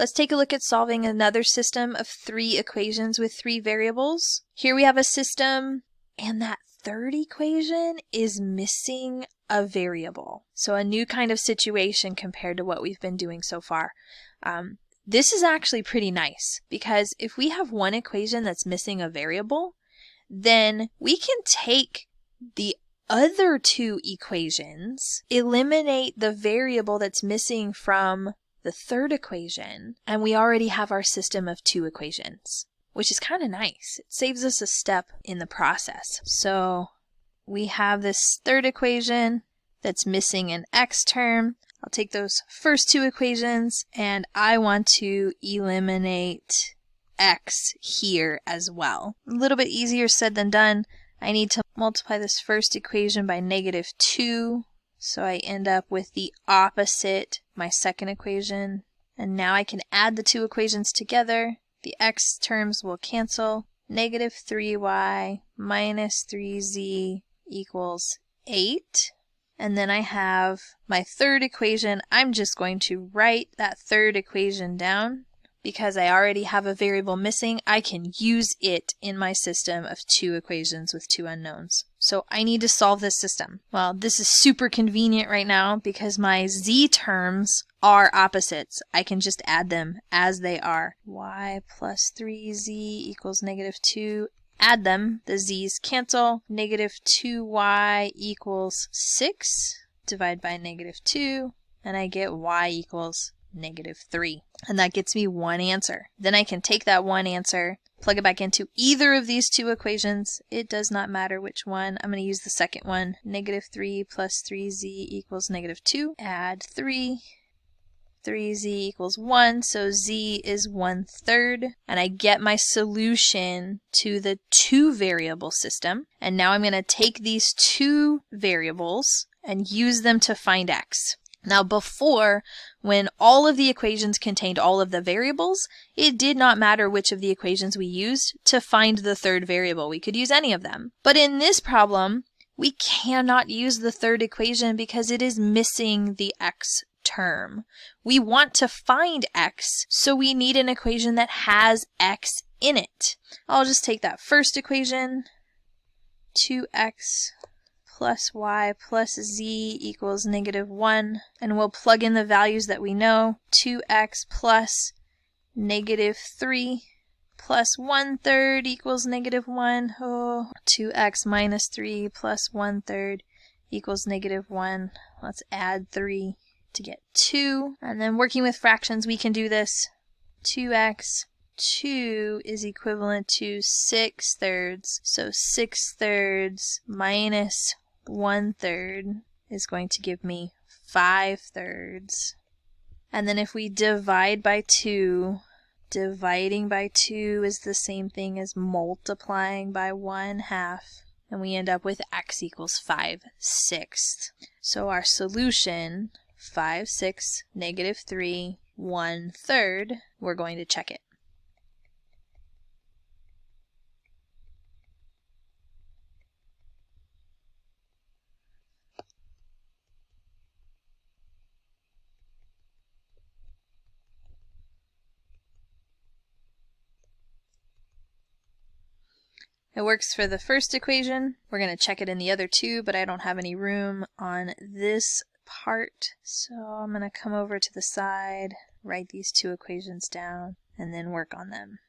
Let's take a look at solving another system of 3 equations with 3 variables. Here we have a system, and that third equation is missing a variable. So a new kind of situation compared to what we've been doing so far. This is actually pretty nice because if we have one equation that's missing a variable, then we can take the other 2 equations, eliminate the variable that's missing from the third equation, and we already have our system of 2 equations, which is kind of nice. It saves us a step in the process. So we have this third equation that's missing an x term. I'll take those first 2 equations and I want to eliminate x here as well. A little bit easier said than done. I need to multiply this first equation by -2, so I end up with the opposite, my second equation. And now I can add the 2 equations together. The x terms will cancel. -3y minus 3z equals 8. And then I have my third equation. I'm just going to write that third equation down. Because I already have a variable missing, I can use it in my system of 2 equations with 2 unknowns. So I need to solve this system. Well, this is super convenient right now because my z terms are opposites. I can just add them as they are. Y plus 3z equals -2. Add them. The z's cancel. -2y equals 6. Divide by -2. And I get y equals -3. And that gets me one answer. Then I can take that one answer, plug it back into either of these 2 equations. It does not matter which one. I'm going to use the second one. -3 plus 3z equals -2. Add 3. 3z equals 1, so z is 1/3. And I get my solution to the 2 variable system. And now I'm going to take these 2 variables and use them to find x. Now before, when all of the equations contained all of the variables, it did not matter which of the equations we used to find the third variable. We could use any of them. But in this problem, we cannot use the third equation because it is missing the x term. We want to find x, so we need an equation that has x in it. I'll just take that first equation, 2x plus y plus z equals -1, and we'll plug in the values that we know. 2x plus -3 plus 1/3 equals -1. Oh, 2x minus 3 plus 1/3 equals -1. Let's add 3 to get 2. And then working with fractions, we can do this. 2x 2 is equivalent to 6/3. So 6/3 minus 1/3 is going to give me 5/3. And then if we divide by 2, dividing by 2 is the same thing as multiplying by 1/2. And we end up with x equals 5/6. So our solution, 5/6, -3, 1/3, we're going to check it. It works for the first equation. We're going to check it in the other 2, but I don't have any room on this part. So I'm going to come over to the side, write these 2 equations down, and then work on them.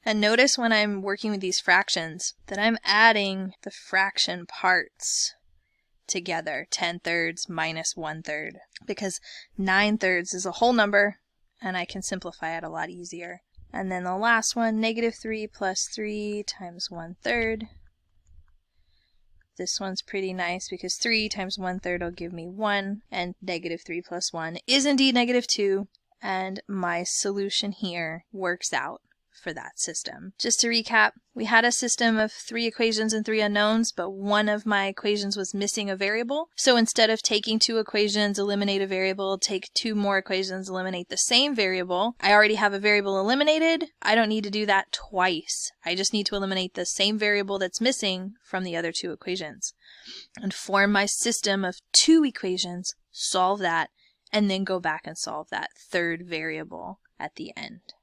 And notice when I'm working with these fractions that I'm adding the fraction parts together, 10/3 minus 1/3, because 9/3 is a whole number and I can simplify it a lot easier. And then the last one, -3 plus 3 times 1/3. This one's pretty nice because 3 times 1/3 will give me 1, and -3 plus 1 is indeed -2, and my solution here works out for that system. Just to recap, we had a system of 3 equations and 3 unknowns, but one of my equations was missing a variable. So instead of taking 2 equations, eliminate a variable, take 2 more equations, eliminate the same variable, I already have a variable eliminated. I don't need to do that twice. I just need to eliminate the same variable that's missing from the other 2 equations and form my system of 2 equations, solve that, and then go back and solve that 3rd variable at the end.